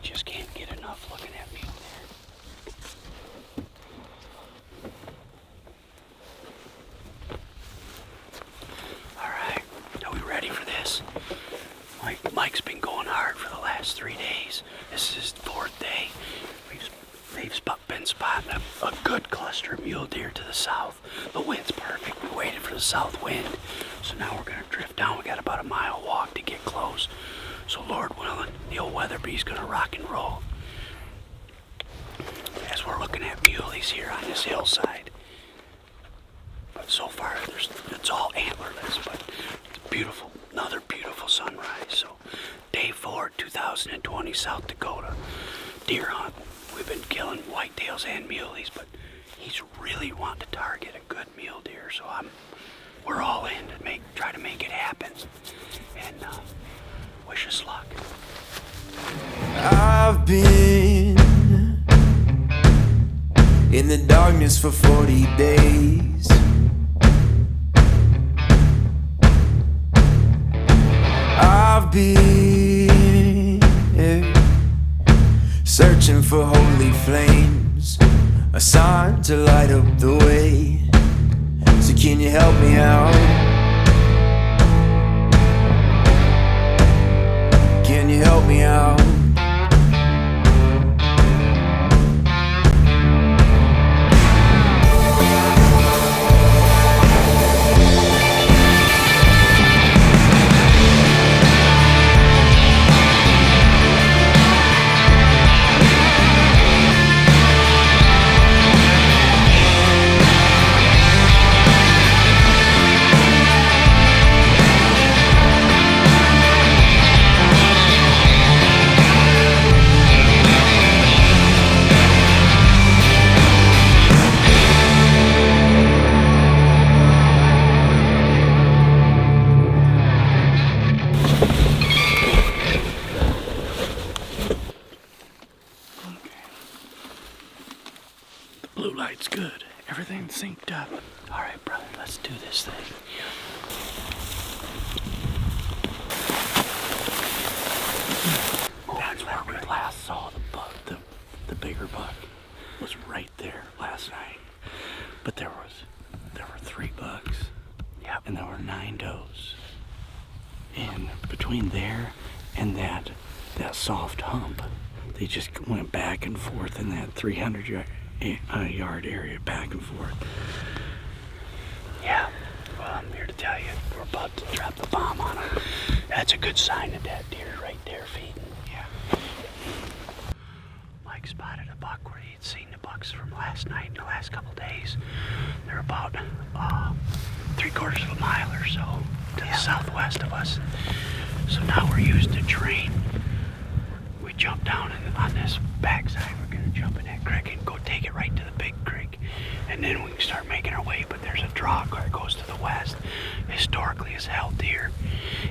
just can't get enough looking at mule deer. All right, are we ready for this? Mike's been going hard for the last 3 days. This is his fourth day. They've been spotting a good cluster of mule deer to the south. The wind's perfect. We waited for the south wind. So now we're gonna drift down. We got about a mile walk to get close. So Lord willing, the old Weatherby's gonna rock and roll. As we're looking at muleys here on this hillside. But so far, it's all antlerless, but it's beautiful. Another beautiful sunrise. So day 4, 2020, South Dakota. Deer hunt. We've been killing whitetails and muleys, but he's really wanting to target a good mule deer. So we're all in to try to make it happen. And wish us luck. I've been in the darkness for 40 days. I've been searching for holy flames, a sign to light up the way. So can you help me out? Can you help me out? Blue light's good. Everything's synced up. All right, brother, let's do this thing. That's where we last saw the buck. The bigger buck was right there last night. But there were 3 bucks. Yep. And there were 9 does. And between there and that soft hump, they just went back and forth in that 300-yard area, back and forth. Yeah, well, I'm here to tell you, we're about to drop the bomb on them. That's a good sign of that deer right there feeding. Yeah. Mike spotted a buck where he'd seen the bucks from last night and the last couple days. They're about 3/4 of a mile or so to the southwest of us. So now we're using the terrain. We jump down on this backside. We're gonna jump in that creek and go take it right to the big creek. And then we can start making our way, but there's a draw that goes to the west. Historically has held deer.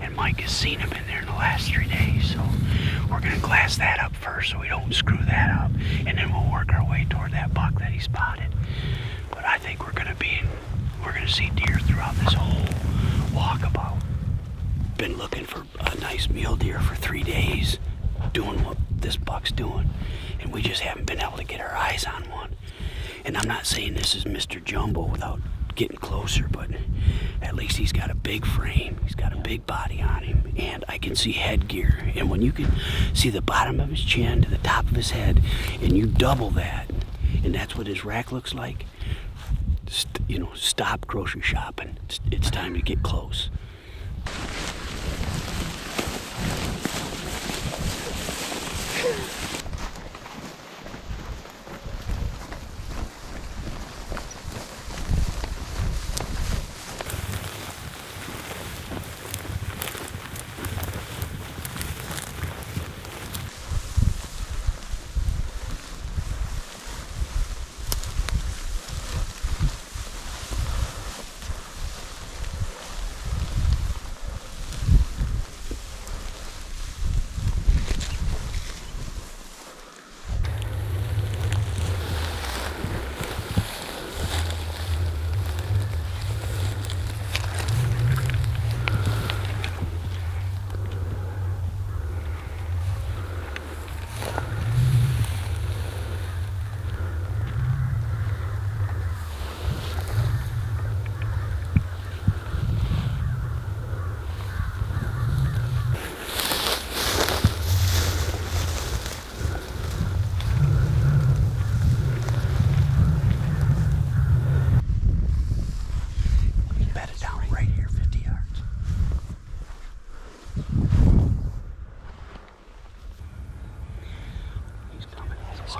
And Mike has seen them in there in the last 3 days. So we're gonna glass that up first so we don't screw that up. And then we'll work our way toward that buck that he spotted. But I think we're gonna see deer throughout this whole walkabout. Been looking for a nice mule deer for 3 days, doing what this buck's doing, and we just haven't been able to get our eyes on one. And I'm not saying this is Mr. Jumbo without getting closer, but at least he's got a big frame, he's got a big body on him, and I can see headgear. And when you can see the bottom of his chin to the top of his head, and you double that, and that's what his rack looks like, stop grocery shopping. It's time to get close.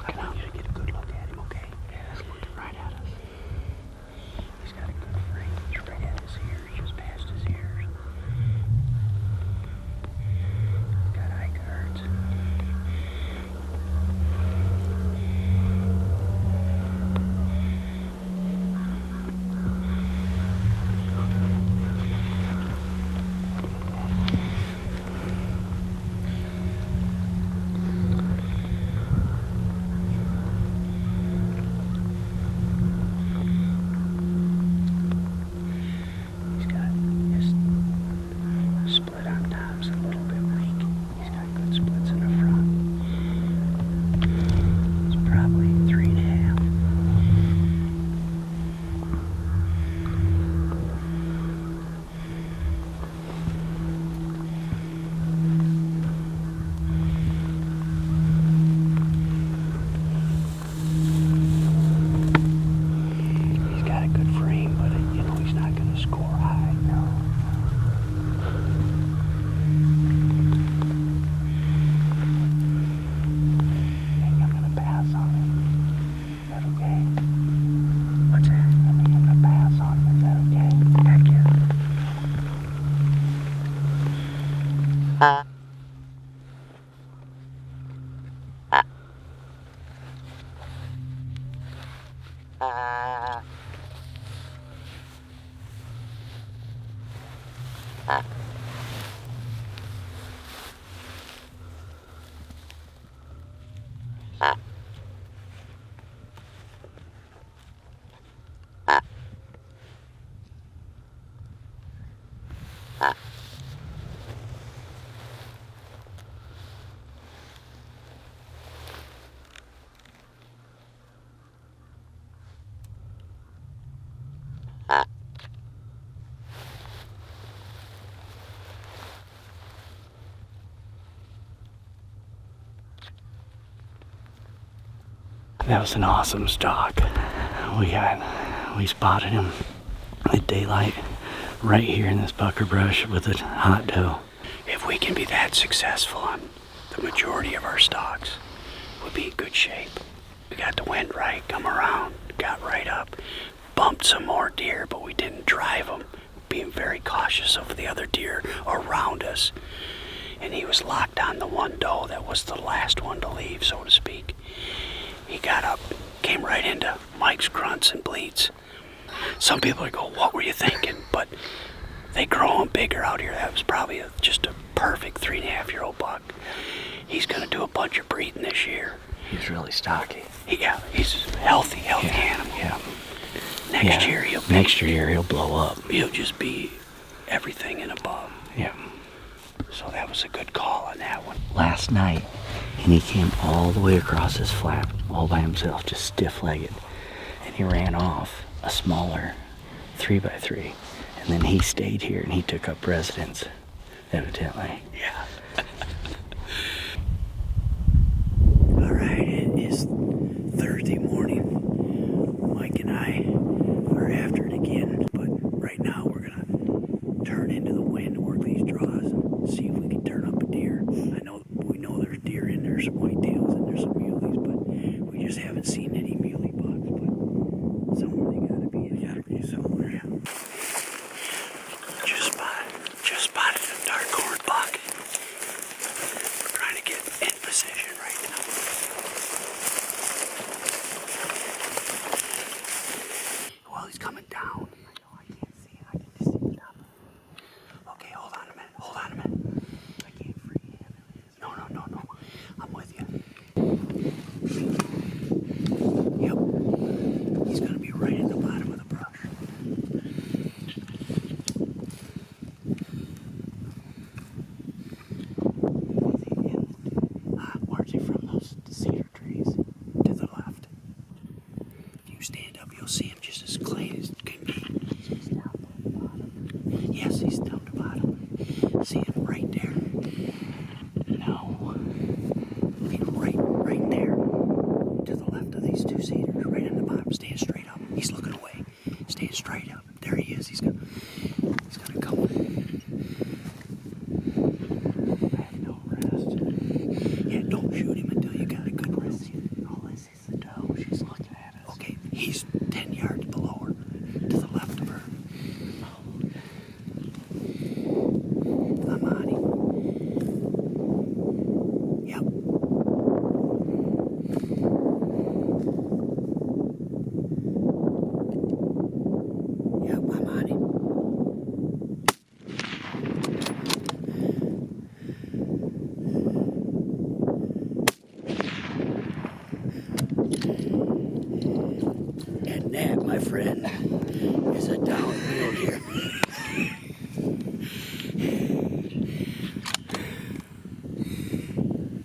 I want you to get a good look at him, okay? Yeah, he's looking right at us. He's got a good frame. He's right at his ears, just past his ears. He's got eye guards. He's got his split on top's a little bit weak. He's got good splits in the front. It's probably 3.5. He's got a good frame, but he's not going to score high. No. I'm going to pass on him. Is that okay? What's that? I'm going to pass on him. Is that okay? Heck yeah. That was an awesome stalk. We spotted him at daylight right here in this pucker brush with a hot doe. If we can be that successful on the majority of our stalks, we'll be in good shape. We got the wind right, come around, got right up, bumped some more deer, but we didn't drive them, being very cautious of the other deer around us. And he was locked on the one doe that was the last one to leave, so to speak. He got up, came right into Mike's grunts and bleats. Some people would go, what were you thinking? But they grow them bigger out here. That was probably just a perfect 3.5-year-old buck. He's going to do a bunch of breeding this year. He's really stocky. Yeah, he's a healthy animal. Yeah. Next year he'll blow up. He'll just be everything and above. Yeah. So that was a good call on that one. Last night, and he came all the way across this flat, all by himself, just stiff-legged. And he ran off a smaller 3x3. And then he stayed here and he took up residence, evidently. Yeah. All right, it is Thursday morning. Mike and I are after it again, but right now we're gonna turn into the wind, work these draws, and see if we can turn up a deer. We know there's deer in there, some whitetails, and there's some muleys, but we just haven't seen any muley bucks. But somewhere they gotta be. They gotta be somewhere. Yeah. Just spotted a dark horned buck.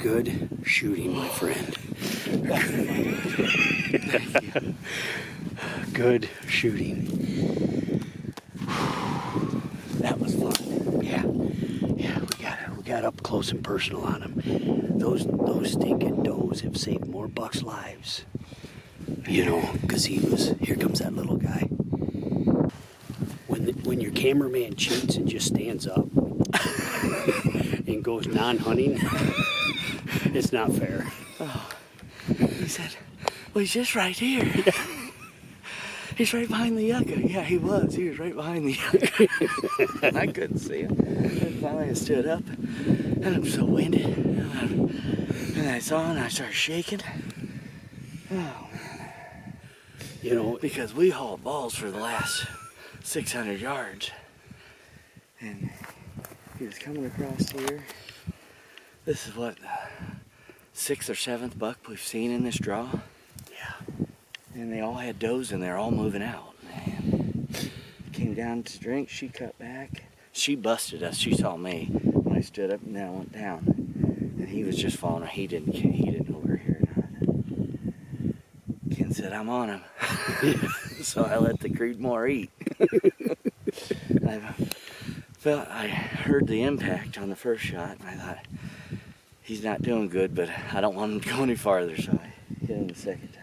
Good shooting, my friend. Good shooting. That was fun. Yeah, we got up close and personal on him. Those stinking does have saved more bucks' lives. You know, because here comes that little guy. When your cameraman cheats and just stands up and goes non-hunting, it's not fair. Oh. He said, well, he's just right here. He's right behind the yucca. Yeah, he was. He was right behind the yucca. And I couldn't see him. And finally I stood up, and I'm so winded. And I saw him, and I started shaking. Oh, man. You know, Because we hauled balls for the last 600 yards. And he was coming across here. This is what, 6th or 7th buck we've seen in this draw. yeah. And they all had does and they're all moving out, man. Came down to drink, she cut back. She busted us, she saw me when I stood up, and then I went down. And he was just following her, he didn't know we were here or not. Ken said, I'm on him. So I let the Creedmoor eat. I heard the impact on the first shot, and I thought, he's not doing good, but I don't want him to go any farther, so I hit him the second time.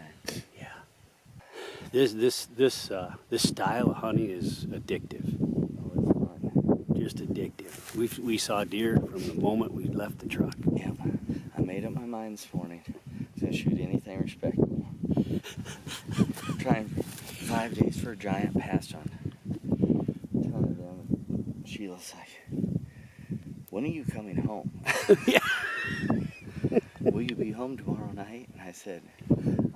This style of hunting is addictive. Oh, it's fun. Just addictive. We saw deer from the moment we left the truck. Yep. I made up my mind this morning to shoot anything respectable. Trying 5 days for a giant past hunt. Telling them, Sheila's like, when are you coming home? Yeah. Will you be home tomorrow night? And I said,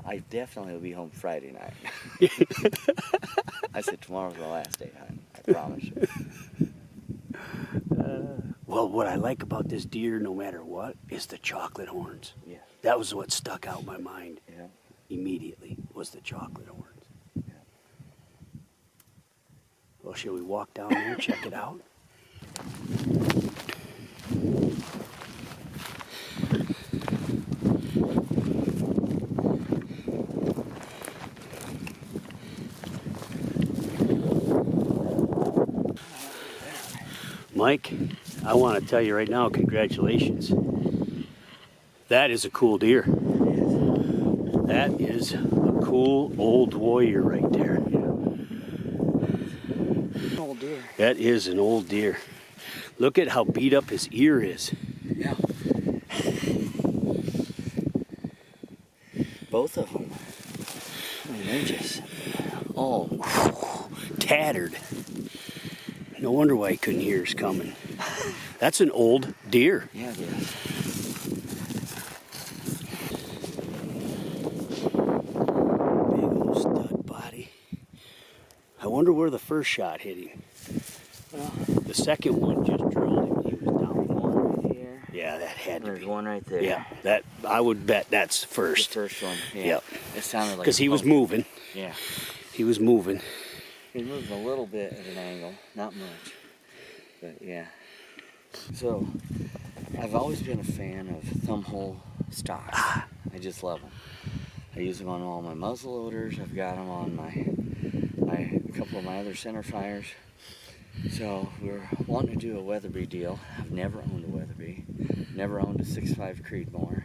I definitely will be home Friday night. I said, tomorrow's the last day hunting. I promise you. Well, what I like about this deer, no matter what, is the chocolate horns. Yeah. That was what stuck out in my mind Yeah. immediately, was the chocolate horns. Yeah. Well, shall we walk down there and check it out? Mike, I want to tell you right now, congratulations. That is a cool deer. That is a cool old warrior right there. Old deer. That is an old deer. Look at how beat up his ear is. Yeah. Both of them. I mean, they're just all Tattered. No wonder why he couldn't hear us coming. That's an old deer. yeah, it is. Big old stud body. I wonder where the first shot hit him. Well, The second one just drilled him. He was down one. right here. Yeah, that had to There's be. one right there. Yeah, that I would bet that's The first. first one. Yeah. Yep. It sounded like Because he was smoke. moving. Yeah. He was moving. He moved a little bit at an angle, not much. But yeah. So, I've always been a fan of thumb hole stocks. I just love them. I use them on all my muzzle loaders. I've got them on a couple of my other center fires. So we're wanting to do a Weatherby deal. I've never owned a Weatherby. Never owned a 6.5 Creedmoor.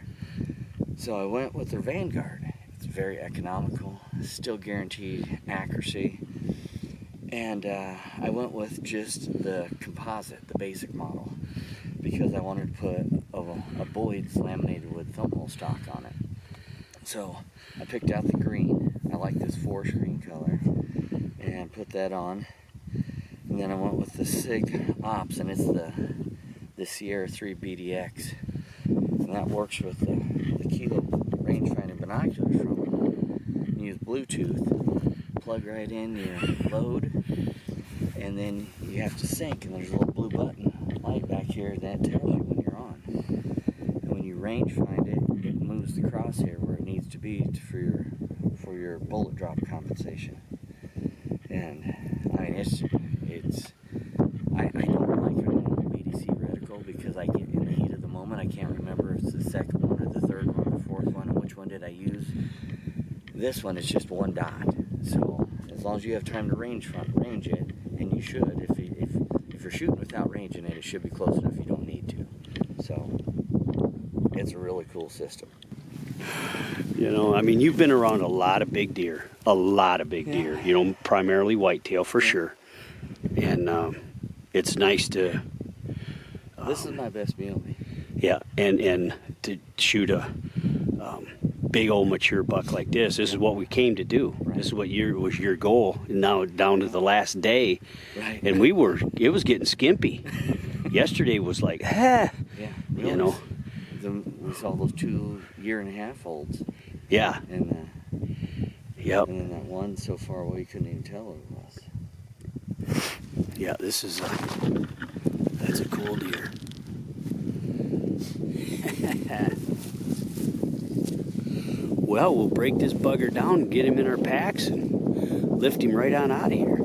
So I went with their Vanguard. It's very economical, still guaranteed accuracy. And I went with just the composite, the basic model, because I wanted to put a Boyd's laminated wood thumb hole stock on it. So I picked out the green. I like this forest green color, and put that on. And then I went with the Sig Ops, and it's the Sierra 3 BDX, and that works with the Kilo rangefinder binoculars from them. You use Bluetooth, plug right in your load, and then you have to sync, and there's a little blue button light back here that tells you when you're on. And when you range find it, it moves the crosshair where it needs to be for your bullet drop compensation. And I mean, I don't like it on the BDC reticle because I get in the heat of the moment. I can't remember if it's the second one or the third one or the fourth one, and which one did I use. This one is just one dot. So as long as you have time to range it, and you should. If you're shooting without ranging it, it should be close enough. You don't need to. So it's a really cool system. You know, I mean, you've been around a lot of big deer. A lot of big deer. You know, primarily whitetail for sure. And it's nice to... This is my best muley. Yeah, and to shoot a big old mature buck like this is what we came to do. Right. This is what was your goal. And now down to the last day, Right. and it was getting skimpy. Yesterday was like, Yeah. you know. We saw those 2 1.5-year-olds. Yeah. And Yep. and then that one so far away you couldn't even tell what it was. Yeah, this is that's a cool deer. Well, we'll break this bugger down and get him in our packs and lift him right on out of here.